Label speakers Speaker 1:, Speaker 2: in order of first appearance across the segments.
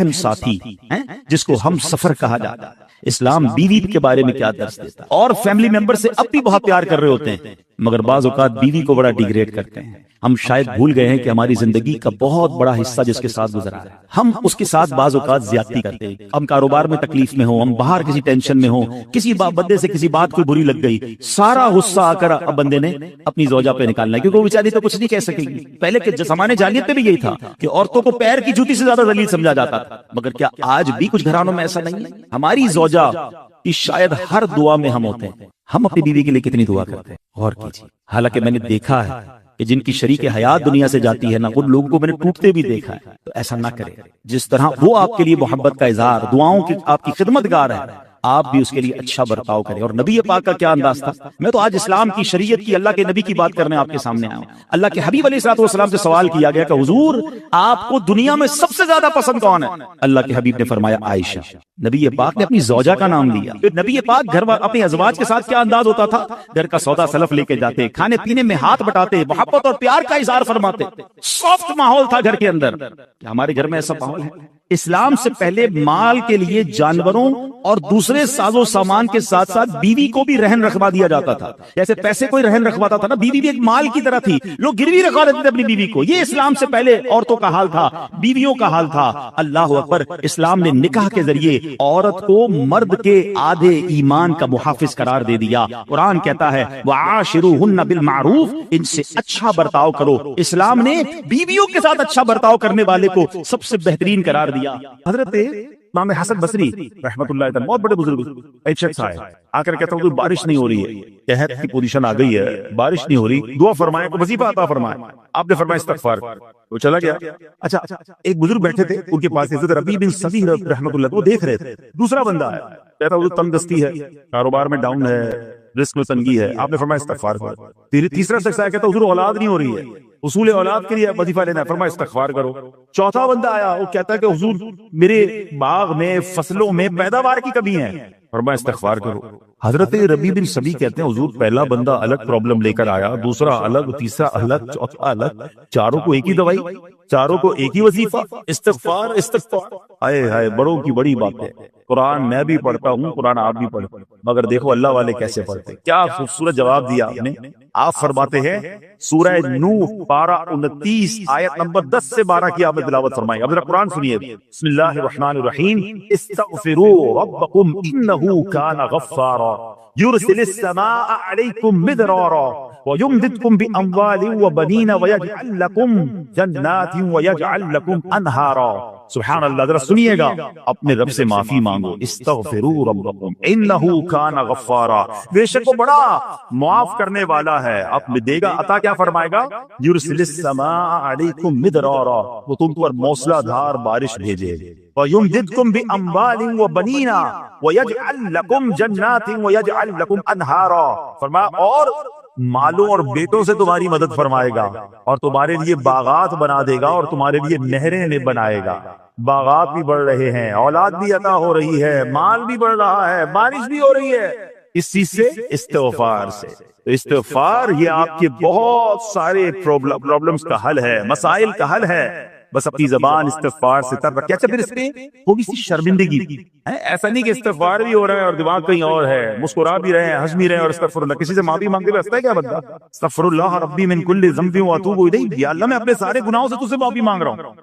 Speaker 1: اہم ساتھی ہیں جس کو ہم سفر کہا جاتا ہے۔ اسلام بیوی کے بارے میں کیا درس دیتا ہے؟ اور فیملی ممبر سے اب بھی بہت پیار کر رہے ہوتے ہیں مگر بعض اوقات بیوی کو بڑا ڈیگریڈ کرتے ہیں۔ ہم شاید بھول گئے ہیں کہ ہماری زندگی کا بہت بڑا حصہ جس کے ساتھ گزرا ہے ہم اس کے ساتھ بعض اوقات زیادتی کرتے ہیں۔ ہم کاروبار میں تکلیف میں ہوں، ہم باہر کسی ٹینشن میں ہوں، کسی بندے سے کسی بات کو بری لگ گئی، سارا غصہ آ کر اب بندے نے اپنی زوجہ پہ نکالنا ہے کیونکہ وہ بیچاری تو کچھ نہیں کہہ سکے گی۔ پہلے کے زمانے جاہلیت میں بھی یہی تھا کہ عورتوں کو پیر کی جوتی سے زیادہ ذلیل سمجھا جاتا تھا، مگر کیا آج بھی کچھ گھرانوں میں ایسا نہیں ہے؟ ہماری زوجہ کہ شاید ہر دعا میں ہم ہوتے ہیں، ہم اپنی بیوی کے لیے کتنی دعا کرتے ہیں غور کیجیے۔ حالانکہ میں نے دیکھا ہے کہ جن کی شریک حیات دنیا سے جاتی ہے نا، ان لوگوں کو میں نے ٹوٹتے بھی دیکھا ہے۔ تو ایسا نہ کرے، جس طرح وہ آپ کے لیے محبت کا اظہار، دعاؤں کی آپ کی خدمت گار ہے، آپ بھی اس کے لیے اچھا برتاؤ کریں۔ اور نبی پاک کا کیا انداز تھا؟ میں تو آج اسلام کی شریعت کی، اللہ کے نبی کی بات کرنے آپ کے سامنے آیا ہوں۔ اللہ کے حبیب علیہ الصلوۃ والسلام سے سوال کیا گیا کہ حضور آپ کو دنیا میں سب سے زیادہ پسند کون ہے؟ اللہ کے حبیب نے فرمایا عائشہ۔ نبی پاک نے اپنی زوجہ کا نام لیا۔ پھر نبی پاک گھر اپنے ازواج کے ساتھ کیا انداز ہوتا تھا؟ گھر کا سودا سلف لے کے جاتے، کھانے پینے میں ہاتھ بٹاتے، محبت اور پیار کا اظہار فرماتے، سافٹ ماحول تھا گھر کے اندر۔ کیا ہمارے گھر میں ایسا ماحول ہے؟ اسلام سے پہلے مال کے لیے جانوروں اور دوسرے ساز و سامان کے ساتھ ساتھ بیوی کو بھی رہن رکھوا دیا جاتا تھا۔ جیسے پیسے کوئی رہن رکھواتا تھا نا، بیوی بھی ایک مال کی طرح تھی، لوگ گروی رکھوا دیتے تھے اپنی بیوی کو۔ یہ اسلام سے پہلے عورتوں کا حال تھا، بیویوں کا حال تھا۔ اللہ اکبر! اسلام نے نکاح کے ذریعے عورت کو مرد کے آدھے ایمان کا محافظ قرار دے دیا۔ قرآن کہتا ہے وَعَاشِرُوهُنَّ بِالْمَعْرُوفِ، ان سے اچھا برتاؤ کرو۔ اسلام نے بیویوں کے ساتھ اچھا برتاؤ کرنے والے کو سب سے بہترین قرار دیا۔ حضرت امام حسن بصری رحمۃ اللہ تعالی، بہت بڑے بزرگ، ایک شخص آ کر کہتا ہوں بارش نہیں ہو رہی ہے، قحط کی پوزیشن آ گئی ہے، بارش نہیں ہو رہی، دعا فرمائیں، کو وظیفہ عطا فرمائیں۔ آپ نے فرمایا استغفار، وہ چلا گیا۔ اچھا ایک بزرگ بیٹھے تھے ان کے پاس، حضرت ربیع بن صبیح رحمۃ اللہ، وہ دیکھ رہے تھے۔ دوسرا بندہ آیا، کہتا حضور تنگ دستی ہے، کاروبار میں ڈاؤن ہے، رزق میں تنگی ہے۔ آپ نے فرمایا استغفار کرو۔ تیسرا شخص آیا، کہتا حضور اولاد نہیں ہو رہی ہے، اصول اولاد کے لیے وظیفہ لینا ہے، فرمایا استغفار کرو۔ چوتھا بندہ آیا، وہ کہتا ہے کہ حضور میرے باغ میں فصلوں میں پیداوار کی کمی ہے، فرمایا استغفار کرو۔ حضرت ربیع بن صبیح کہتے ہیں حضور پہلا بندہ الگ پرابلم لے کر آیا، دوسرا الگ، تیسرا الگ، چوتھا الگ، چاروں کو ایک ہی دوائی، چاروں کو ایک ہی وظیفہ، استغفار استغفار۔ ہائے ہائے، بڑوں کی بڑی بات ہے۔ قرآن میں بھی پڑھتا ہوں، قرآن آپ بھی پڑھتے ہیں، مگر دیکھو اللہ والے کیسے پڑھتے، کیا خوبصورت جواب دیا آپ نے۔ آپ فرماتے ہیں سورہ نوح پارہ 29 آیت نمبر 10 سے 12 کی آپ نے تلاوت فرمائی۔ اب ذرا قرآن سنیے، بسم اللہ الرحمن الرحیم، استغفروا ربکم انہ کان غفارا یرسل السماء علیکم مدرارا وَيُمْدِدْكُمْ بِأَمْوَالٍ وَبَنِينَ وَيَجْعَلْ لَكُمْ جَنَّاتٍ وَيَجْعَلْ لَكُمْ أَنْهَارًا۔ سبحان اللہ، ذرا سنیے گا، اپنے رب سے معافی مانگو۔ استغفروا ربکم انہ کان غفارا، بے شک وہ بڑا معاف کرنے والا ہے، اب دے گا عطا، کیا فرمائے گا؟ یرسل السماء علیکم مدرارا، وہ تم پر موسلا دھار بارش بھیجے۔ وَيُمْدِدْكُمْ بِأَمْوَالٍ وَبَنِينَ وَيَجْعَلْ لَكُمْ جَنَّاتٍ وَيَجْعَلْ لَكُمْ أَنْهَارًا، فرمایا اور مالوں اور بیٹوں سے تمہاری مدد فرمائے گا، اور تمہارے لیے باغات بنا دے گا، اور تمہارے لیے نہریں بنائے گا۔ باغات بھی بڑھ رہے ہیں، اولاد بھی عطا ہو رہی ہے، مال بھی بڑھ رہا ہے، بارش بھی ہو رہی ہے، اس چیز سے، استغفار سے۔ تو استغفار یہ آپ کے بہت سارے پرابلمز کا حل ہے، مسائل کا حل ہے، بس اپنی زبان استغفار سے تر رکھے۔ اچھا پھر اس پہ تھوڑی سی شرمندگی، ایسا نہیں کہ استغفار بھی ہو رہا ہے اور دماغ کہیں اور ہے، مسکرا بھی رہے ہیں، ہنس بھی رہے ہیں، اور استغفر اللہ، کسی سے معافی مانگتے ہوئے ہنستا ہے کیا بندہ؟ استغفر اللہ ربی من کل ذنب واتوب الیہ، یا اللہ میں اپنے سارے گناہوں سے تجھ سے معافی مانگ رہا ہوں۔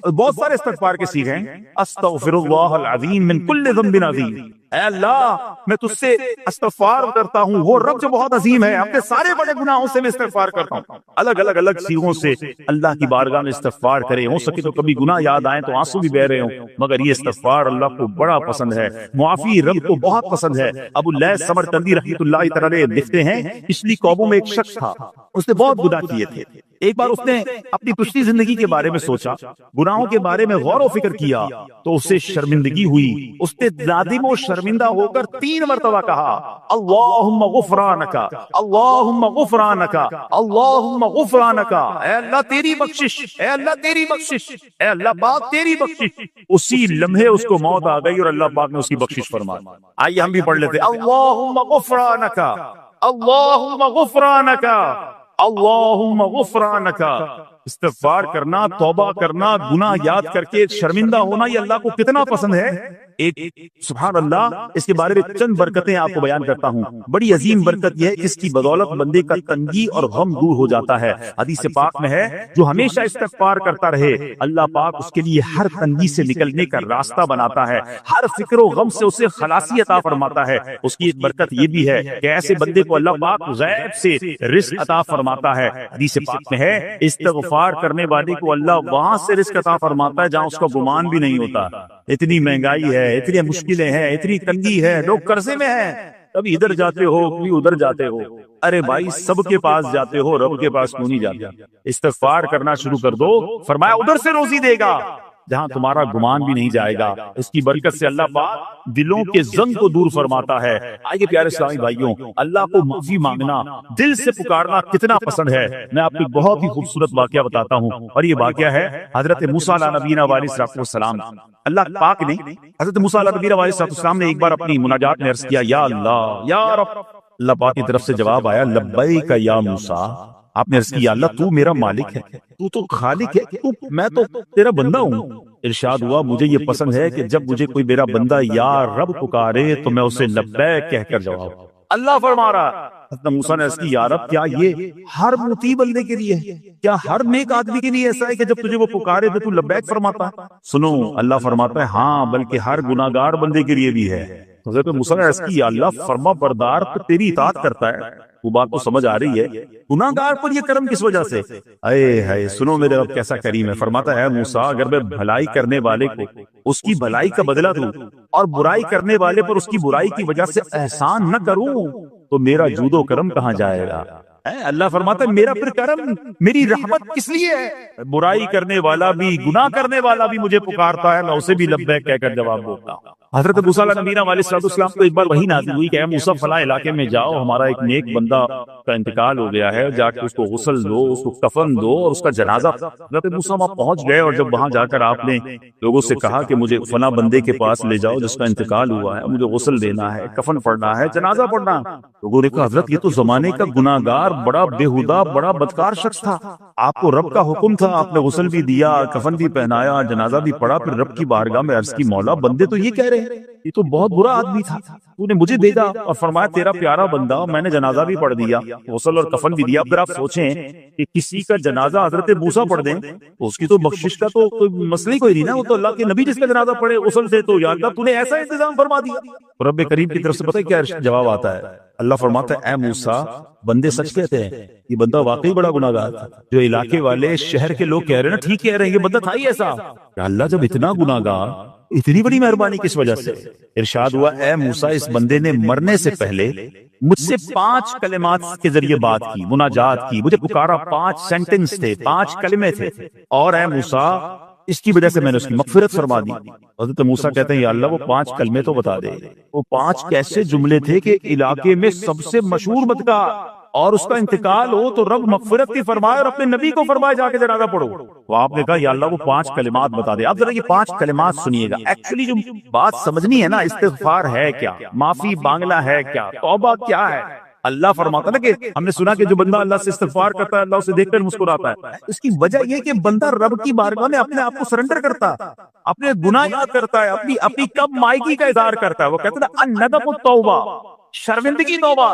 Speaker 1: بہت سارے استغفار کے صیغے ہیں، استغفر اللہ العظیم من کل ذنب عظیم، اے اللہ میں تجھ سے استغفار کرتا ہوں، وہ رب جو بہت عظیم ہے، اپنے سارے بڑے گناہوں سے میں استغفار کرتا ہوں۔ الگ الگ صیغوں سے اللہ کی بارگاہ میں استغفار کریں، ہو سکے تو کبھی گناہ یاد آئیں تو آنسو بھی بہ رہے ہوں، مگر یہ استغفار اللہ کو بڑا پسند ہے، معافی رب کو بہت پسند ہے۔ ابو اللیث سمرقندی رحمۃ اللہ تعالی لکھتے ہیں، پچھلی قوموں میں ایک شخص تھا، اس نے بہت گناہ کیے تھے۔ ایک بار اس نے اپنی پچھلی زندگی کے بارے میں سوچا، گناہوں کے بارے میں غور و فکر کیا، تو اسے شرمندگی ہوئی۔ اس نے نادم و شرمندہ ہو کر 3 مرتبہ کہا اللہم غفرانک، اللہم غفرانک، اللہم غفرانک، اے اللہ تیری بخشش، اے اللہ تیری بخشش، اے اللہ پاک تیری بخشش۔ اسی لمحے اس کو موت آ گئی اور اللہ پاک نے اس کی بخشش فرما دی۔ آئیے ہم بھی پڑھ لیتے، اللہم غفرانک، اللہم غفرانک، اللہم غفرانک۔ استغفار کرنا، توبہ کرنا، گناہ یاد کر کے شرمندہ ہونا، یہ اللہ کو کتنا پسند ہے. ایک سبحان اللہ، اس کے بارے میں چند برکتیں آپ کو بیان کرتا ہوں. بڑی عظیم برکت یہ ہے جس کی بدولت بندے کا تنگی اور غم دور ہو جاتا ہے. حدیث پاک میں ہے جو ہمیشہ استغفار کرتا رہے اللہ پاک اس کے لیے ہر تنگی سے نکلنے کا راستہ بناتا ہے، ہر فکر و غم سے اسے خلاصی عطا فرماتا ہے. اس کی ایک برکت یہ بھی ہے کہ ایسے بندے کو اللہ پاک غیب سے رزق عطا فرماتا ہے. حدیث پاک میں ہے استغفار کرنے والے کو اللہ وہاں سے رزق عطا فرماتا ہے جہاں اس کا گمان بھی نہیں ہوتا. اتنی مہنگائی ہے، اتنی مشکلیں ہیں، اتنی تنگی ہے، لوگ قرضے میں ہیں، کبھی ادھر جاتے ہو کبھی ادھر جاتے ہو. ارے بھائی سب کے پاس جاتے ہو، رب کے پاس کیوں نہیں جاتے؟ استغفار کرنا شروع کر دو، فرمایا ادھر سے روزی دے گا جہاں تمہارا گمان بھی نہیں جائے گا. اس کی برکت سے اللہ پاک دلوں کے زنگ کو دور فرماتا ہے. آئیے پیارے اسلامی بھائیوں، اللہ کو معافی مانگنا، دل سے پکارنا کتنا پسند ہے. میں آپ کو ایک بہت ہی خوبصورت واقعہ بتاتا ہوں، اور یہ واقعہ ہے حضرت موسیٰ علیہ نبینا علیہ السلام. اللہ پاک نے حضرت موسیٰ علیہ نبینا علیہ السلام نے ایک بار اپنی مناجات میں عرض کیا یا اللہ یا رب. اللہ پاک کی طرف سے جواب آیا لبیک یا موسیٰ. آپ نے عرض کیا اللہ تو میرا مالک ہے، تو تو خالق ہے، میں تو تیرا بندہ ہوں. ارشاد ہوا مجھے یہ پسند ہے کہ جب مجھے کوئی میرا بندہ یا رب پکارے تو میں اسے لبیک کہہ کر جواب. اللہ فرما رہا حضرت موسیٰ نے عرض کی یا رب کیا یہ ہر مطیع بندے کے لیے ہے؟ کیا ہر نیک آدمی کے لیے ایسا ہے کہ جب تجھے وہ پکارے تو لبیک فرماتا؟ سنو اللہ فرماتا ہے ہاں بلکہ ہر گناہگار بندے کے لیے بھی ہے. حضرت موسیٰ نے عرض کی یا اللہ فرما بردار تو تیری اطاعت کرتا ہے، وہ بات تو سمجھ آ رہی ہے، گناہگار پر یہ کرم کس وجہ سے؟ اے ہے سنو میرے رب کیسا کریم ہے. فرماتا ہے موسیٰ اگر میں بھلائی کرنے والے کو اس کی بھلائی کا بدلہ دوں اور برائی کرنے والے پر اس کی برائی کی وجہ سے احسان نہ کروں تو میرا جود و کرم کہاں جائے گا؟ اللہ فرماتا ہے میرا پھر کرم میری رحمت کس لیے ہے؟ برائی کرنے والا بھی گناہ کرنے والا بھی مجھے پکارتا ہے، میں اسے بھی لبیک کہہ کر جواب دیتا ہوں. حضرت موسیٰ علیہ نبینا علیہ السلام کو ایک بار وحی نازل ہوئی کہ اے موسیٰ فلاں علاقے میں جاؤ، ہمارا ایک نیک بندہ کا انتقال ہو گیا ہے، جا کے اس کو غسل دو، اس کو کفن دو اور اس کا جنازہ. حضرت موسیٰ وہاں پہنچ گئے اور جب وہاں جا کر آپ نے لوگوں سے کہا کہ مجھے فلاں بندے کے پاس لے جاؤ جس کا انتقال ہوا ہے، مجھے غسل دینا ہے، کفن پڑھنا ہے، جنازہ پڑھنا. لوگوں نے کہا حضرت یہ تو زمانے کا گناہگار بڑا بےہودہ بڑا بدکار شخص تھا، آپ کو رب کا حکم تھا، آپ نے غسل بھی دیا، کفن بھی پہنایا، جنازہ بھی پڑھا، پھر رب کی بارگاہ میں عرض کی مولا بندے تو یہ کہہ رہے ہیں یہ تو بہت برا آدمی تھا، تو نے مجھے بھیجا اور فرمایا تیرا پیارا بندہ، میں نے جنازہ بھی پڑھ دیا، غسل اور کفن بھی دیا. پھر آپ سوچیں کہ کسی کا جنازہ حضرت موسیٰ پڑھ دیں اس کی تو بخشش کا تو کوئی مسئلہ ہی کوئی نہیں نا، وہ تو اللہ کے نبی جس کا جنازہ پڑھے غسل سے، تو یا اللہ تو نے ایسا انتظام فرما دیا. رب کریم کی طرف سے پتہ ہے کیا جواب آتا ہے؟ اللہ فرماتا ہے اے موسیٰ بندے سچ کہتے ہیں، یہ بندہ واقعی بڑا گناہگار تھا. جو علاقے والے شہر کے لوگ کہہ رہے ہیں نا ٹھیک کہہ رہے ہیں یہ بندہ تھا ہی ایسا. اللہ جب اتنا گناہگار اتنی بڑی مہربانی کس وجہ سے؟ ارشاد ہوا اے موسیٰ اس بندے نے مرنے سے پہلے مجھ سے 5 کلمات کے ذریعے بات کی، مناجات کی، مجھے پکارا، 5 سینٹنس تھے، 5 کلمے تھے، اور اے موسیٰ اس کی وجہ سے میں نے اس کی مغفرت فرما دی. حضرت موسیٰ کہتے ہیں یا اللہ وہ 5 کلمے تو بتا دے. وہ 5 کیسے جملے تھے کہ علاقے میں سب سے مشہور بدکار، اور اس کا انتقال ہو تو رب مغفرت کی فرمائے اور اپنے نبی کو فرمائے جا کے جنازہ پڑھو. وہ آپ نے کہا یا اللہ وہ 5 کلمات بتا دے. اب ذرا یہ 5 کلمات سنیے گا. ایکچولی جو بات سمجھنی ہے نا، استغفار ہے کیا، معافی مانگنا ہے کیا، توبہ کیا ہے. اللہ فرماتا نا کہ ہم نے سنا کہ جو بندہ اللہ سے استغفار کرتا ہے اللہ اسے دیکھ کر مسکراتا ہے. اس کی وجہ یہ کہ بندہ رب کی بارگاہ میں اپنے آپ کو سرنڈر کرتا ہے، اپنے گناہ یاد کرتا ہے، اپنی کم مائگی کا اظہار کرتا ہے. وہ کہتے ہیں الندم التوبہ، شرمندگی توبہ.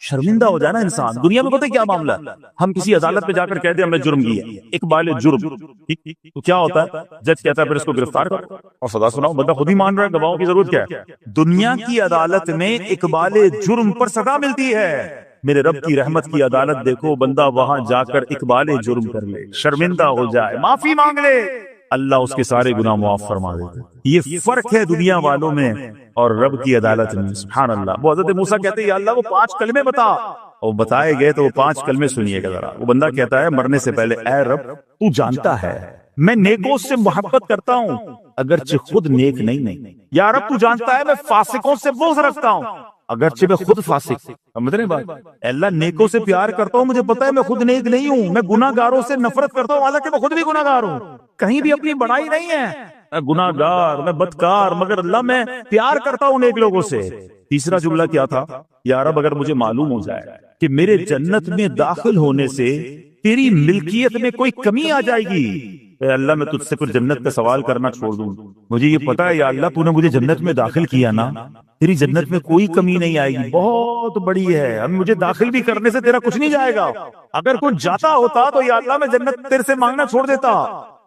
Speaker 1: شرمندہ ہو جائے نا انسان. دنیا میں پتہ کیا معاملہ ہے، ہم کسی عدالت میں جا کر کہتے ہیں ہم نے جرم کیا، اقبال جرم، تو کیا ہوتا ہے جج کہتا ہے پھر اس کو گرفتار کرو اور سزا سناؤ. بندہ خود ہی مان رہا ہے، گواہوں کی ضرورت کیا ہے. دنیا کی عدالت میں اقبال جرم پر سزا ملتی ہے. میرے رب کی رحمت کی عدالت دیکھو، بندہ وہاں جا کر اقبال جرم کر لے، شرمندہ ہو جائے، معافی مانگ لے، اللہ اس کے سارے گناہ معاف فرما دیتے. یہ فرق ہے دنیا والوں میں اور رب کی عدالت میں. سبحان اللہ. وہ حضرت موسیٰ کہتے ہیں یا اللہ وہ 5 کلمے بتا، اور بتائے گئے تو وہ 5 کلمے سنیے گا ذرا. وہ بندہ کہتا ہے مرنے سے پہلے اے رب تو جانتا ہے میں نیکوں سے محبت کرتا ہوں اگرچہ خود نیک نہیں. یا رب تو جانتا ہے میں فاسقوں سے بغض رکھتا ہوں اگرچہ میں خود فاسق. سمجھ رہے بات؟ اللہ نیکوں سے پیار کرتا ہوں، مجھے پتا ہے میں خود نیک نہیں ہوں. میں گناہ گاروں سے نفرت کرتا ہوں حالانکہ میں خود بھی گناہ گار ہوں. کہیں بھی اپنی بڑائی نہیں ہے، میں گناہ گار، میں بدکار، مگر اللہ میں پیار کرتا ہوں نیک لوگوں سے. تیسرا جملہ کیا تھا؟ یا رب اگر مجھے معلوم ہو جائے کہ میرے جنت میں داخل ہونے سے تیری ملکیت میں کوئی کمی آ جائے گی، اے اللہ میں تجھ سے پھر جنت کا سوال کرنا چھوڑ دوں، مجھے یہ پتا ہے یا اللہ تو نے مجھے جنت میں داخل کیا نا، تیری جنت میں کوئی کمی نہیں آئے گی، بہت بڑی ہے، اب مجھے داخل بھی کرنے سے تیرا کچھ نہیں جائے گا، اگر کچھ جاتا ہوتا تو یا اللہ میں جنت تیرے سے مانگنا چھوڑ دیتا۔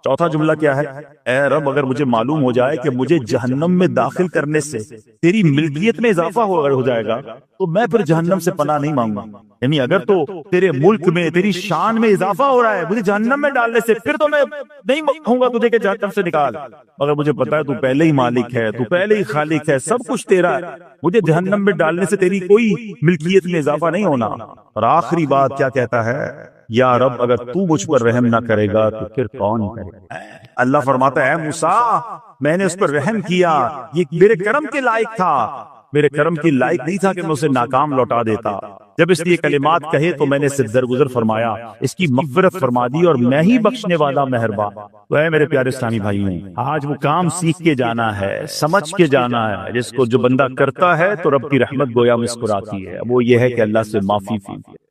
Speaker 1: چوتھا جملہ کیا ہے؟ اے رب اگر مجھے معلوم ہو جائے کہ مجھے جہنم میں داخل کرنے سے تیری ملکیت میں اضافہ ہو جائے گا تو میں پھر جہنم سے پناہ نہیں مانگوں گا، یعنی اگر تو تیرے ملک میں تیری شان میں اضافہ ہو رہا ہے مجھے جہنم میں ڈالنے سے، پھر تو میں نہیں کہوں گا تجھے کہ جہنم سے نکال، مگر مجھے پتا ہے تو پہلے ہی مالک ہے، تو پہلے ہی خالق ہے، سب کچھ تیرا ہے، مجھے جہنم میں ڈالنے سے تیری کوئی ملکیت میں اضافہ نہیں ہونا۔ اور آخری بات کیا کہتا ہے؟ یا رب اگر تو مجھ پر رحم نہ کرے گا تو پھر کون کرے گا؟ اللہ فرماتا ہے اے موسیٰ میں نے اس پر رحم کیا، یہ میرے کرم کے لائق تھا، میرے کرم کی لائق نہیں تھا کہ میں اسے ناکام لوٹا دیتا، جب اس لیے کلمات کہے تو میں نے اسے درگزر فرمایا، اس کی مغفرت فرما دی اور میں ہی بخشنے والا مہربان۔ تو اے میرے پیارے اسلامی بھائیوں، آج وہ کام سیکھ کے جانا ہے، سمجھ کے جانا ہے، جس کو جو بندہ کرتا ہے تو رب کی رحمت گویا مسکراتی ہے، وہ یہ ہے کہ اللہ سے معافی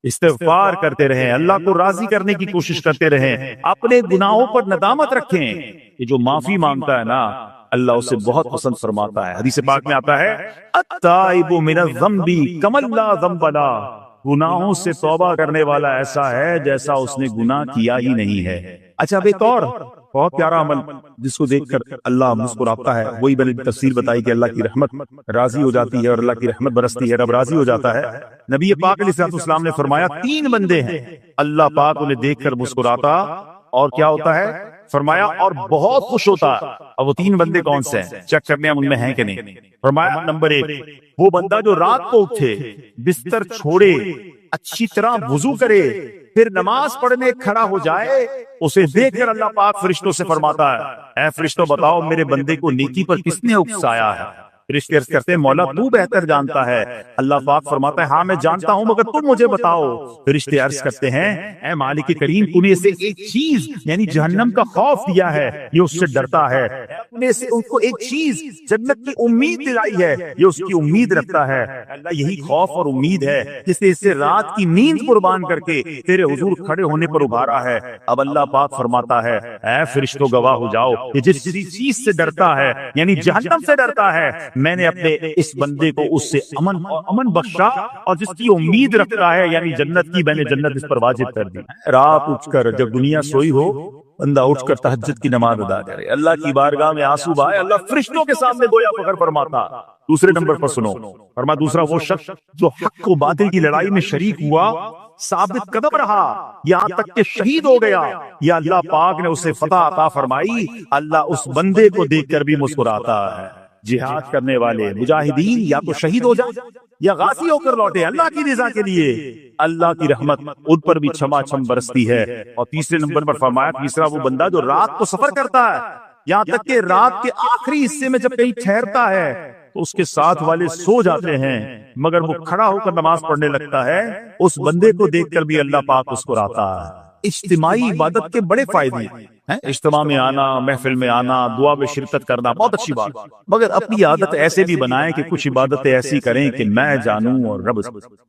Speaker 1: استغفار کرتے رہیں، اللہ کو راضی کرنے کی کوشش کرتے رہیں، اپنے گناہوں پر ندامت رکھیں، کہ جو معافی مانگتا ہے نا اللہ اسے بہت پسند فرماتا ہے۔ حدیث پاک میں آتا ہے التائب من الذنب کمن لا ذنب له، گناہوں سے توبہ کرنے والا ایسا ہے جیسا اس نے گناہ کیا ہی نہیں ہے۔ اچھا اب ایک اور بہت پیارا عمل جس کو دیکھ کر اللہ مسکراتا ہے، وہی میں نے تفسیر بتائی کہ اللہ کی رحمت راضی ہو جاتی ہے اور اللہ کی رحمت برستی ہے، رب راضی ہو جاتا ہے۔ نبی پاک علیہ السلام نے فرمایا 3 بندے ہیں اللہ پاک انہیں دیکھ کر مسکراتا اور کیا ہوتا ہے؟ فرمایا اور بہت خوش ہوتا ہے۔ اب وہ 3 بندے کون سے ہیں؟ چیک کرنے ہم ان میں ہیں کہ نہیں۔ فرمایا نمبر 1 وہ بندہ جو رات کو اٹھے، بستر چھوڑے، اچھی طرح وضو کرے، پھر نماز پڑھنے کھڑا ہو جائے، اسے دیکھ کر اللہ پاک فرشتوں سے فرماتا ہے اے فرشتوں بتاؤ میرے بندے کو نیکی پر کس نے اکسایا ہے؟ فرشتے عرض کرتے ہیں مولا تو بہتر جانتا ہے۔ اللہ پاک فرماتا ہے ہاں میں جانتا ہوں مگر تم مجھے بتاؤ۔ فرشتے عرض کرتے ہیں اے مالک کریم تو نے اسے ایک چیز یعنی جہنم کا خوف دیا ہے، یہ اس سے ڈرتا ہے، نے اسے ان کو ایک چیز جنت کی امید دلائی ہے، یہ اس کی امید رکھتا ہے۔ اللہ یہی خوف اور امید ہے جس نے اسے رات کی نیند قربان کر کے تیرے حضور کھڑے ہونے پر ابھارا ہے۔ اب اللہ پاک فرماتا ہے اے فرشتوں گواہ ہو جاؤ کہ جس چیز سے ڈرتا ہے یعنی جہنم سے ڈرتا ہے میں نے اپنے اس بندے کو اس سے امن بخشا، اور جس کی امید رکھتا ہے یعنی جنت کی میں نے جنت اس پر واجب کر دی۔ رات اٹھ کر جب دنیا سوئی ہو بندہ اٹھ کر تہجد کی نماز ادا کرے، اللہ کی بارگاہ میں آنسو بہائے، اللہ فرشتوں کے سامنے گویا فخر فرماتا۔ دوسرے نمبر پر سنو فرما دوسرا وہ شخص جو حق و باطل کی لڑائی میں شریک ہوا، ثابت قدم رہا یہاں تک کہ شہید ہو گیا، یا اللہ پاک نے اسے فتح عطا فرمائی، اللہ اس بندے کو دیکھ کر بھی مسکراتا ہے۔ جہاد کرنے والے مجاہدین یا تو شہید ہو جائیں یا غازی ہو کر لوٹے اللہ کی رضا کے لیے، اللہ کی رحمت ان پر بھی چھما چھم برستی ہے۔ اور تیسرے نمبر پر فرمایا تیسرا وہ بندہ جو رات کو سفر کرتا ہے، یہاں تک کہ رات کے آخری حصے میں جب کہیں ٹھہرتا ہے تو اس کے ساتھ والے سو جاتے ہیں مگر وہ کھڑا ہو کر نماز پڑھنے لگتا ہے، اس بندے کو دیکھ کر بھی اللہ پاک مسکراتا ہے۔ اجتماعی عبادت کے بڑے فائدے ہیں، اجتماع میں آنا، محفل میں آنا، دعا میں شرکت کرنا بہت اچھی بات، مگر اپنی عادت ایسے بھی بنائیں کہ کچھ عبادتیں ایسی کریں کہ میں جانوں اور رب۔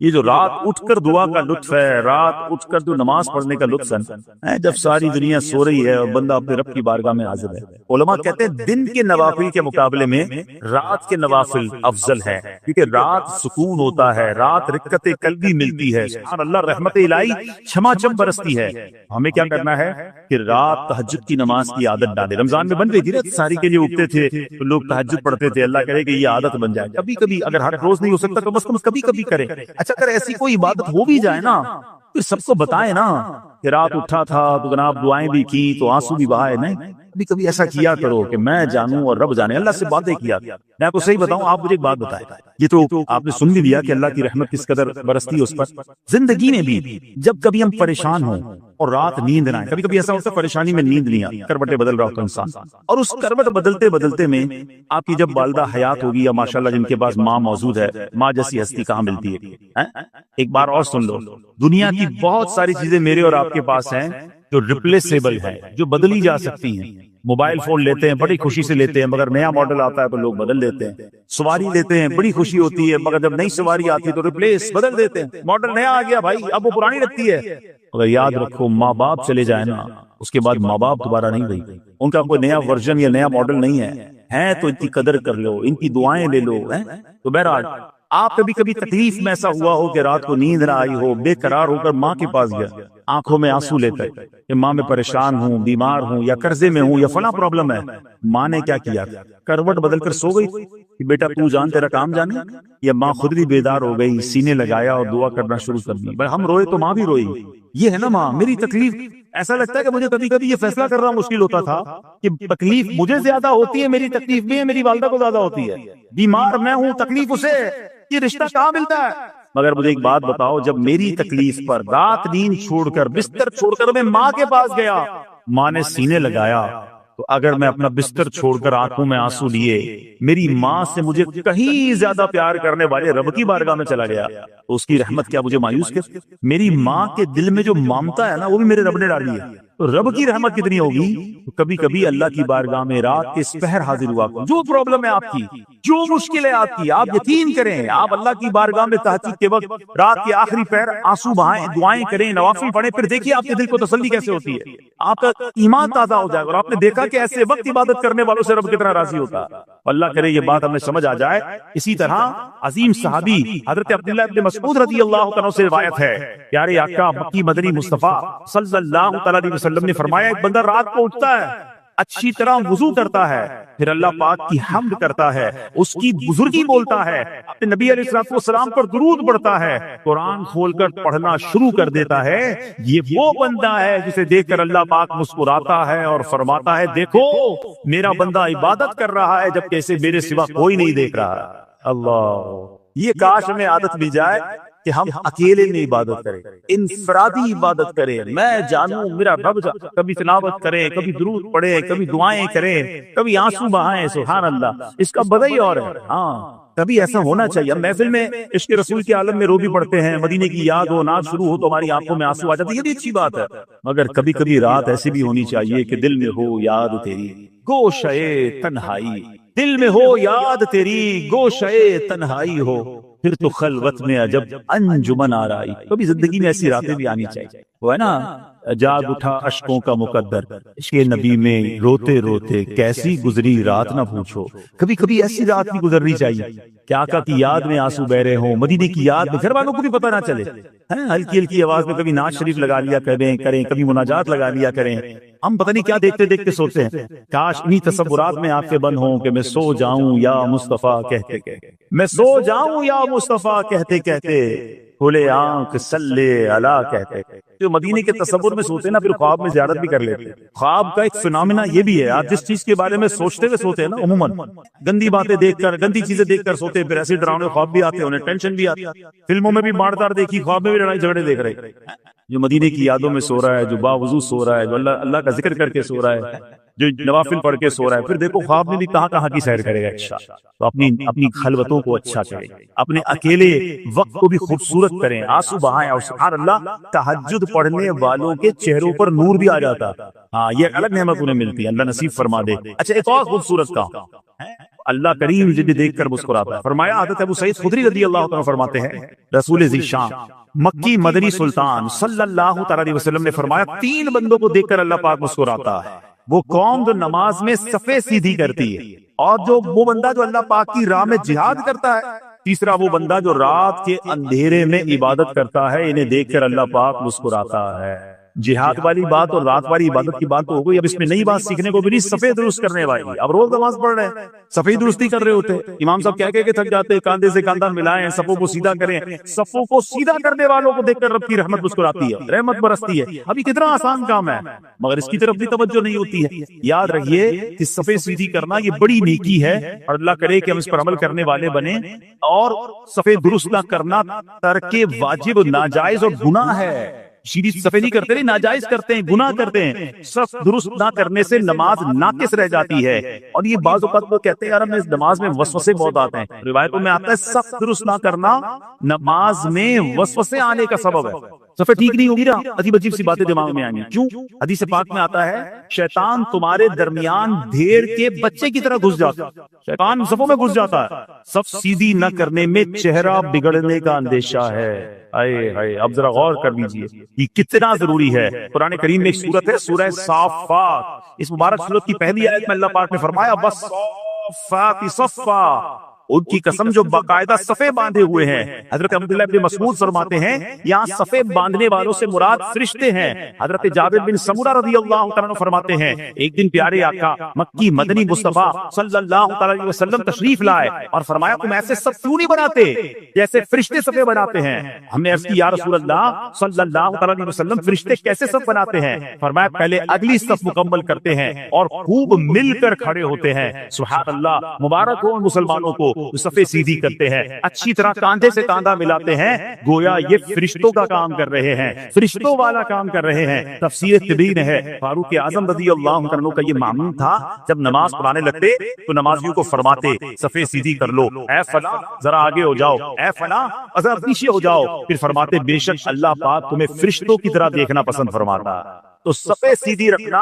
Speaker 1: یہ جو رات اٹھ کر دعا کا لطف ہے، رات اٹھ کر جو نماز پڑھنے کا لطف ہے، جب ساری دنیا سو رہی ہے اور بندہ اپنے رب کی بارگاہ میں حاضر ہے۔ علماء کہتے ہیں دن کے نوافل کے مقابلے میں رات کے نوافل افضل ہے، کیونکہ رات سکون ہوتا ہے، رات رکعت قلبی ملتی ہے، سبحان اللہ، رحمت الہی چھما چھم برستی ہے۔ ہمیں کیا کرنا ہے کہ رات تہجد کی نماز کی عادت ڈالے۔ رمضان میں بن گئی تھی نا، ساری کے لیے اٹھتے تھے تو لوگ تہجد پڑھتے تھے، اللہ کرے کہ یہ عادت بن جائے، کبھی کبھی اگر ہر روز نہیں ہو سکتا تو کم کبھی کبھی کرے۔ اچھا اگر ایسی کوئی عبادت ہو بھی جائے نا تو سب کو بتائے نا کہ رات اٹھا تھا تو جناب دعائیں بھی کی تو آنسو بھی بہائے، نہیں کبھی کبھی ایسا کیا کرو کہ میں جانوں اور رب جانے، اللہ سے باتیں کیا۔ میں آپ کو صحیح بتاؤں، آپ مجھے ایک بات بتائیں، یہ تو آپ نے سن بھی لیا کہ اللہ کی رحمت کس قدر برستی ہے اس پر۔ زندگی میں بھی جب کبھی ہم پریشان ہوں اور رات نیند نہ آئے، کبھی کبھی ایسا ہوتا ہے پریشانی میں نیند نہیں آتی، کروٹیں بدل رہا ہوتا انسان، اور اس کروٹ بدلتے بدلتے میں آپ کی جب والدہ حیات ہوگی یا ماشاءاللہ جن کے پاس ماں موجود ہے، ماں جیسی ہستی کہاں ملتی ہے۔ ایک بار اور سن لو، دنیا کی بہت ساری چیزیں میرے اور آپ کے پاس ہیں جو ریپلیسیبل ہیں، جو بدلی جا سکتی ہیں۔ موبائل فون لیتے ہیں، بڑی خوشی سے لیتے ہیں، مگر نیا ماڈل آتا ہے تو لوگ بدل دیتے ہیں۔ سواری لیتے ہیں بڑی خوشی ہوتی ہے، مگر جب نئی سواری آتی ہے تو ریپلیس بدل دیتے ہیں، ماڈل نیا آ گیا بھائی اب وہ پرانی لگتی ہے۔ اگر یاد رکھو ماں باپ چلے جائیں نا اس کے بعد ماں باپ دوبارہ نہیں بھائی، ان کا کوئی نیا ورژن یا نیا ماڈل نہیں ہے تو ان کی قدر کر لو، ان کی دعائیں لے لو۔ تو بہرحال آپ کبھی کبھی تکلیف میں ایسا ہوا ہو کہ رات کو نیند نہ آئی ہو، بے قرار ہو کر ماں کے پاس گیا، آنکھوں میں آنسو لے کر کہ ماں میں پریشان ہوں، بیمار ہوں، یا قرضے میں ہوں، یا فلاں پرابلم ہے۔ ماں نے کیا کیا؟ کروٹ بدل کر سو گئی کہ بیٹا تو جان تیرا کام جانے، یا ماں خود بھی بیدار ہو گئی، سینے لگایا اور دعا کرنا شروع کر دی۔ بھائی ہم روئے تو ماں بھی روئی، یہ ہے نا ماں میری تکلیف۔ ایسا لگتا ہے کہ مجھے کبھی کبھی یہ فیصلہ کرنا مشکل ہوتا تھا کہ تکلیف مجھے زیادہ ہوتی ہے، میری تکلیف بھی ہے میری والدہ کو زیادہ ہوتی ہے، بیمار میں ہوں تکلیف اسے، یہ رشتہ کہاں ملتا ہے؟ مگر مجھے ایک بات بتاؤ، جب میری تکلیف پر رات نیند چھوڑ کر بستر چھوڑ کر میں ماں کے پاس گیا، ماں نے سینے لگایا، تو اگر میں اپنا بستر چھوڑ کر آنکھوں میں آنسو لیے میری ماں سے مجھے کہیں زیادہ پیار کرنے والے رب کی بارگاہ میں چلا گیا، تو اس کی رحمت کیا مجھے مایوس کر؟ میری ماں کے دل میں جو ممتا ہے نا وہ بھی میرے رب نے ڈالی ہے، تو رب کی رحمت کتنی ہوگی؟ تو کبھی کبھی اللہ کی بارگاہ میں رات کے سپہر حاضر ہوا کرو، جو پرابلم ہے آپ کی، جو مشکل ہے آپ کی، آپ یقین کریں، آپ اللہ کی بارگاہ میں تہجد کے وقت رات کے آخری پہر آنسو بہائیں، دعائیں کریں، نوافل پڑھیں، پھر دیکھیے آپ کے دل کو تسلی کیسے ہوتی ہے، آپ کا ایمان تازہ ہو جائے گا، اور آپ نے دیکھا کہ ایسے وقت عبادت کرنے والوں سے رب کتنا راضی ہوتا ہے۔ اللہ کرے یہ بات ہمیں سمجھ آ جائے۔ اسی طرح عظیم صحابی حضرت عبداللہ ابن مسعود رضی اللہ عنہ سے روایت ہے، پیارے آقا مکی مدنی مصطفیٰ صلی اللہ تعالی علیہ وسلم نے فرمایا، ایک بندہ رات کو اٹھتا ہے، اچھی طرح وضو کرتا ہے، پھر اللہ پاک کی حمد کرتا ہے، اس کی بزرگی بولتا ہے، اپنے نبی علیہ الصلوۃ والسلام پر درود پڑھتا ہے، قرآن کھول کر پڑھنا شروع کر دیتا ہے، یہ وہ بندہ ہے جسے دیکھ کر اللہ پاک مسکراتا ہے اور فرماتا ہے دیکھو میرا بندہ عبادت کر رہا ہے جبکہ اسے میرے سوا کوئی نہیں دیکھ رہا۔ اللہ، یہ کاش ہمیں عادت بھی جائے کہ ہم اکیلے میں عبادت کریں، انفرادی عبادت کریں، میں جانوں میرا رب، کبھی تلاوت کریں، کبھی درود پڑھیں، کبھی دعائیں کریں، کبھی آنسو بہائیں، سبحان اللہ، اس کا بدل ہی اور ہے۔ ہاں کبھی ایسا ہونا چاہیے، ہم محفل میں عشق رسول کے عالم میں رو بھی پڑھتے ہیں، مدینے کی یاد ہو، نعت شروع ہو تو ہماری آنکھوں میں آنسو آ جاتے ہیں، یہ بھی اچھی بات ہے، مگر کبھی کبھی رات ایسی بھی ہونی چاہیے کہ دل میں ہو یاد تیری گوشئے تنہائی، دل میں ہو یاد تیری گوشئے تنہائی ہو، پھر تو خلوت میں عجب انجمن آرائی۔ کبھی زندگی میں ایسی راتیں بھی آنی چاہیے، وہ ہے نا، جاگ اٹھا اشکوں کا مقدر، عشق نبی میں روتے روتے کیسی گزری رات نہ پوچھو۔ کبھی کبھی ایسی رات بھی گزرنی چاہیے کہ آقا کی یاد میں آنسو بہ رہے ہوں، مدینے کی یاد میں، گھر والوں کو بھی پتہ نہ چلے، ہلکی ہلکی آواز میں کبھی نعت شریف لگا لیا کریں، کبھی مناجات لگا لیا کریں، ہم پتہ نہیں کیا دیکھتے دیکھتے سوتے ہیں، کاش انہی تصورات میں آنکھیں بند ہوں کہ میں سو جاؤں یا مصطفیٰ کہتے کہتے، میں سو جاؤں یا مصطفیٰ کہتے کہتے، کھلے آنکھ صلی اللہ کہتے۔ جو مدینے کے تصور میں سوتے ہیں نا، پھر خواب میں زیارت بھی کر لیتے ہیں۔ خواب کا ایک فنامنا یہ بھی ہے، آپ جس چیز کے بارے میں سوچتے ہوئے سوتے ہیں نا، عموماً گندی باتیں دیکھ کر، گندی چیزیں دیکھ کر سوتے ہیں، پھر ایسے ڈراؤنے خواب بھی آتے ہیں، انہیں ٹینشن بھی آتی ہے، فلموں میں بھی مار دار دیکھی، خواب میں بھی لڑائی جھگڑے دیکھ رہے۔ جو مدینے کی یادوں میں سو رہا ہے، جو باوضو سو رہا ہے، جو اللہ کا ذکر کر کے سو رہا ہے، جو نوافل پڑھ کے سو رہا ہے، پھر دیکھو خواب میں بھی کہاں کہاں کی سیر کرے گا انشاءاللہ۔ تو اپنی خلوتوں کو اچھا کریں، اپنے اکیلے وقت کو بھی خوبصورت کریں، آنسو بہائیں، اور سبحان اللہ تہجد پڑھنے والوں کے چہروں پر نور بھی آ جاتا۔ ہاں یہ ایک الگ نعمت انہیں ملتی ہے، اللہ نصیب فرما دے۔ اچھا ایک اور خوبصورت کام، اللہ کریم جنہیں دیکھ کر مسکراتا ہے۔ فرمایا حضرت ابو سعید خدری رضی اللہ عنہ فرماتے ہیں، رسول ذی شان مکی مدنی سلطان صلی اللہ تعالی علیہ وسلم نے فرمایا، 3 بندوں کو دیکھ کر اللہ پاک مسکراتا ہے، وہ قوم جو نماز میں صفیں سیدھی کرتی ہے، اور وہ بندہ جو اللہ پاک کی راہ میں جہاد کرتا ہے، تیسرا وہ بندہ جو رات کے اندھیرے میں عبادت کرتا ہے، انہیں دیکھ کر اللہ پاک مسکراتا ہے۔ جہاد والی بات اور رات والی عبادت کی بات تو ہو گئی، اب اس میں نئی بات سیکھنے کو ملی، صفیں درست کرنے والی۔ اب روز نماز پڑھ رہے ہیں، صفیں درستی کر رہے ہوتے، امام صاحب کہہ کے تھک جاتے، کاندھے سے کاندھا ملائیں، صفوں کو سیدھا کریں، صفوں کو سیدھا کرنے والوں کو دیکھ کر رب کی رحمت مسکراتی ہے، رحمت برستی ہے۔ ابھی کتنا آسان کام ہے، مگر اس کی طرف بھی توجہ نہیں ہوتی ہے۔ یاد رکھیے کہ صفیں سیدھی کرنا یہ بڑی نیکی ہے، اور اللہ کرے کہ ہم اس پر عمل کرنے والے بنیں۔ اور صفیں درست نہ کرنا ترک واجب، ناجائز اور گناہ ہے۔ سیدھی صفیں نہیں کرتے، ناجائز کرتے ہیں، گناہ کرتے ہیں۔ صف درست نہ کرنے سے نماز ناقص رہ جاتی ہے، اور یہ بعض اوقات وہ کہتے ہیں یار ہمیں نماز میں وسوسے بہت آتے ہیں۔ روایتوں میں آتا ہے صف درست نہ کرنا نماز میں وسوسے آنے کا سبب ہے۔ صفحہ ٹھیک نہیں ہوگی نا عجیب عجیب سی باتیں دماغ میں آئیں گی. کیوں؟ حدیث پاک میں آتا ہے شیطان تمہارے درمیان بھیڑ کے بچے کی طرح گھس جاتا ہے. شیطان صفوں میں گھس جاتا ہے. صف سیدھی نہ کرنے میں چہرہ بگڑنے کا اندیشہ ہے. اے ہائے اب ذرا غور کر لیجئے یہ کتنا ضروری ہے. قرآن کریم میں ایک سورت ہے سورہ صافات. اس مبارک سورت کی پہلی آیت میں اللہ پاک نے فرمایا والصافات صفا. ان کی قسم جو باقاعدہ صفے باندھے ہوئے ہیں. حضرت عبداللہ بن مسعود فرماتے ہیں یہاں صفے باندھنے والوں سے مراد فرشتے ہیں. حضرت جابر بن سمورہ رضی اللہ تعالیٰ عنہ فرماتے ہیں ایک دن پیارے آقا مکی مدنی مصطفیٰ صلی اللہ تعالیٰ علیہ وسلم تشریف لائے اور فرمایا تم ایسے صف کیوں نہیں بناتے جیسے فرشتے صفے بناتے ہیں. ہم نے عرض کی یا رسول اللہ صلی اللہ تعالیٰ علیہ وسلم فرشتے کیسے صف بناتے ہیں؟ فرمایا پہلے اگلی صف مکمل کرتے ہیں اور خوب مل کر کھڑے ہوتے ہیں. سبحان اللہ مبارک ہو مسلمانوں کو صفے سیدھی کرتے ہیں اچھی طرح کاندھے سے کاندھا ملاتے ہیں گویا یہ فرشتوں کا کام کر رہے ہیں فرشتوں والا کام کر رہے ہیں. تفسیر تبین ہے فاروق اعظم رضی اللہ عنہ کا یہ معمول تھا جب نماز پڑھانے لگتے تو نمازیوں کو فرماتے صفے سیدھی کر لو اے فلاں ذرا آگے ہو جاؤ اے فلاں ذرا پیچھے ہو جاؤ. پھر فرماتے بے شک اللہ پاک تمہیں فرشتوں کی طرح دیکھنا پسند فرماتا. تو صفے سیدھی رکھنا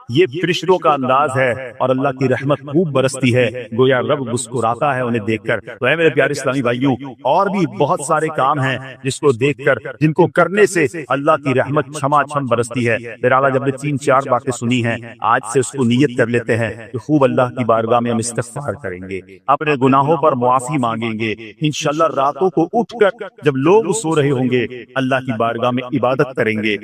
Speaker 1: یہ فرشتوں کا انداز ہے اور اللہ کی رحمت خوب برستی ہے گویا رب مسکراتا ہے انہیں دیکھ کر. تو اے میرے پیارے اسلامی بھائیوں اور بھی بہت سارے کام ہیں جس کو دیکھ کر جن کو کرنے سے اللہ کی رحمت چھما چھم برستی ہے. بہرحال جب نے 3-4 باتیں سنی ہیں آج سے اس کو نیت کر لیتے ہیں کہ خوب اللہ کی بارگاہ میں ہم استغفار کریں گے اپنے گناہوں پر معافی مانگیں گے. انشاءاللہ راتوں کو اٹھ کر جب لوگ سو رہے ہوں گے اللہ کی بارگاہ میں عبادت کریں گے.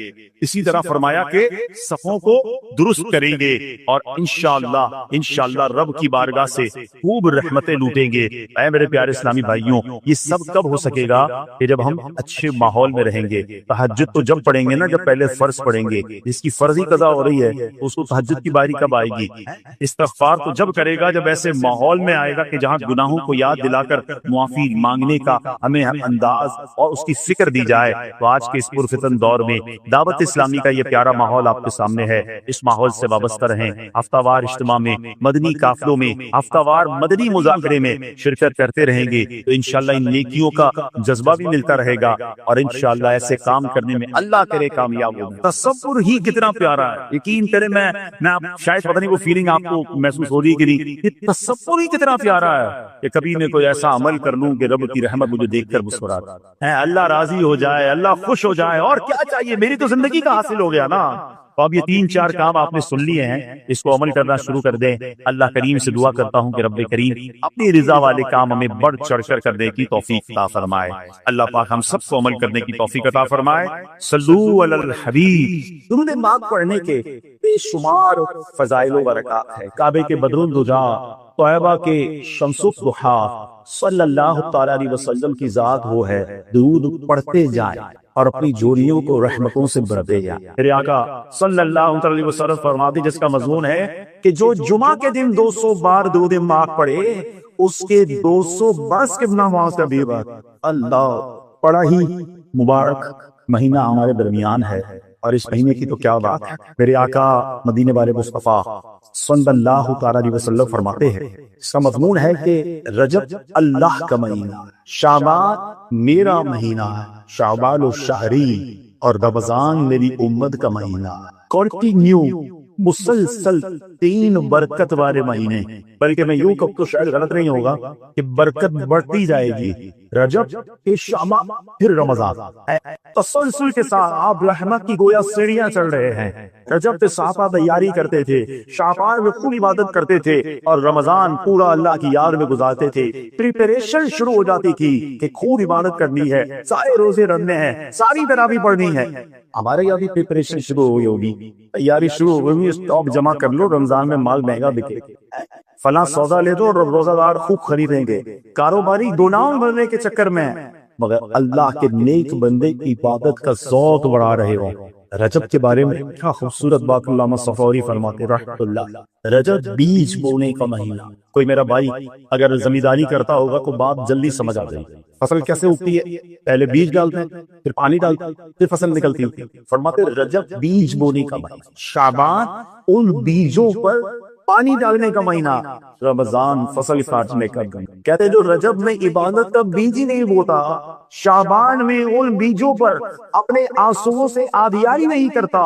Speaker 1: اسی طرح فرمایا کہ صفوں کو درست کریں گے اور انشاءاللہ رب کی بارگاہ سے خوب رحمتیں لوٹیں گے. اے میرے پیارے اسلامی بھائیوں یہ سب کب ہو سکے گا کہ جب ہم اچھے ماحول میں رہیں گے. تہجد تو جب پڑھیں گے نا جب پہلے فرض پڑھیں گے جس کی فرضی قضا ہو رہی ہے اس کو تہجد کی باری کب آئے گی. استغفار تو جب کرے گا جب ایسے ماحول میں آئے گا کہ جہاں گناہوں کو یاد دلا کر معافی مانگنے کا ہمیں انداز اور اس کی فکر دی جائے. تو آج کے اس پرفتن دور میں دعوت اسلامی کا یہ پیارا ماحول آپ کے سامنے ہے. اس ماحول سے وابستہ رہیں. ہفتہ وار اجتماع میں مدنی قافلوں میں ہفتہ وار مدنی مذاکرے میں شرکت کرتے رہیں گے تو انشاءاللہ ان نیکیوں کا جذبہ بھی ملتا رہے گا اور انشاءاللہ ایسے کام کرنے میں اللہ کرے کامیاب ہوں. تصور ہی کتنا پیارا ہے. یقین کریں میں شاید پتہ نہیں وہ فیلنگ آپ کو محسوس ہو رہی ہے کہ نہیں. یہ تصور ہی کتنا پیارا ہے کہ کبھی میں کوئی ایسا عمل کر لوں کہ رب کی رحمت مجھے دیکھ کر مسکراتا ہے اللہ راضی ہو جائے اللہ خوش ہو جائے. اور کیا چاہیے میری تو زندگی کا حاصل ہو گیا نا. تو اب یہ 3-4 کام آپ نے سن لیے ہیں اس کو عمل کرنا شروع کر دیں. اللہ کریم سے دعا کرتا ہوں کہ رب کریم اپنی رضا والے کام ہمیں بڑھ چڑھ کر کرنے کی توفیق عطا فرمائے. اللہ پاک ہم سب کو عمل کرنے کی توفیق عطا فرمائے. صلو علی الحبیب. درود پاک پڑھنے کے بے شمار فضائل و برکات ہے. کعبے کے بدر الدجا طیبہ کے شمس الضحیٰ صلی اللہ تعالی علیہ وسلم کی ذات وہ ہے درود پڑھتے جائیں اور اپنی جوڑیوں کو رحمتوں سے بھرتے جائیں. میرے آقا صلی اللہ علیہ وسلم فرماتے جس کا مضمون ہے کہ جو جمعہ کے دن 200 بار درود پاک پڑھے اس کے 200 برس کے گناہ معاف کر دیے. اللہ بڑا ہی مبارک مہینہ ہمارے درمیان ہے اور اس مہینے کی تو کیا بات ہے. میرے آقا مدینے والے مصطفیٰ صلی اللہ تعالی علیہ وسلم فرماتے ہیں اس کا مضمون ہے کہ رجب اللہ کا مہینہ شعبان میرا مہینہ شعبان الشہری اور رمضان میری امت کا مہینہ. کنٹینیو مسلسل 3 برکت والے مہینے. بلکہ میں یوں کہوں تو شاید غلط نہیں ہوگا کہ برکت بڑھتی جائے گی. رجب پھر شعبان پھر رمضان تسلسل کے ساتھ آپ رحمت کی گویا سیڑھیاں چڑھ رہے ہیں. رجب پہ صحابہ تیاری کرتے تھے شعبان میں خوب عبادت کرتے تھے اور رمضان پورا اللہ کی یاد میں گزارتے تھے. پریپریشن شروع ہو جاتی تھی کہ خوب عبادت کرنی ہے سارے روزے رکھنے ہیں ساری تراویح پڑھنی ہے. ہمارے یہاں بھی پریپریشن شروع ہوئی ہوگی تیاری شروع ہو گئی. اسٹاک جمع کر لو رمضان میں مال مہنگا بکے فلاں سودا لے دو اور روزہ دار خوب خریدیں گے. کاروباری گناہ بھرنے کے چکر میں مگر اللہ کے نیک بندے کی عبادت کا ذوق بڑھا رہے ہو. رجب کے بارے میں کیا خوبصورت بات علامہ صفوری فرماتے رحمۃ اللہ. رجب بیج بونے کا مہینہ. کوئی میرا بھائی اگر زمینداری کرتا ہوگا تو بات جلدی سمجھ آ جائے گی. فصل کیسے اگتی ہے پہلے بیج ڈالتے ہیں پھر پانی ڈالتے ہیں پھر فصل نکلتی ہے. فرماتے رجب بیج بونے کا مہینہ شعبان ان بیجوں پر
Speaker 2: پانی ڈالنے کا مہینہ، رمضان فصل کاٹنے کا دن۔ کہتے جو رجب میں عبادت کا بیج ہی نہیں بوتا، شعبان میں ان بیجوں پر اپنے آنسوؤں سے آبیاری نہیں کرتا،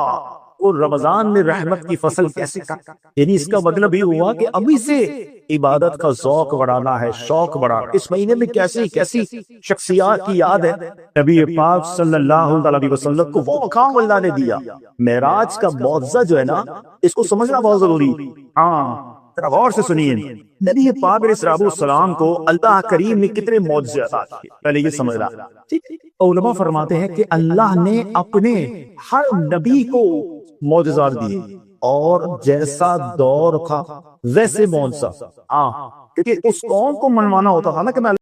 Speaker 2: اور رمضان میں رحمت کی فصل کیسے کاٹا؟ یعنی اس کا مطلب یہ ہوا کہ ابھی سے عبادت کا ذوق بڑھانا ہے، شوق بڑھانا۔ اس مہینے میں کیسی کیسی شخصیات کی یاد ہے۔ نبی پاک صلی اللہ علیہ وسلم کو وہ مقام اللہ نے دیا۔ معراج کا معجزہ جو ہے نا، اس کو سمجھنا بہت ضروری۔ ذرا غور سے سنیے، نبی پاک علیہ السلام کو اللہ کریم نے کتنے معجزے عطا کیے، پہلے یہ سمجھنا۔ علماء فرماتے ہیں کہ اللہ نے اپنے ہر نبی کو معجزات دیے، اور جیسا دور تھا ویسے معجزہ، کیونکہ اس قوم کو منوانا ہوتا تھا نا کہ میں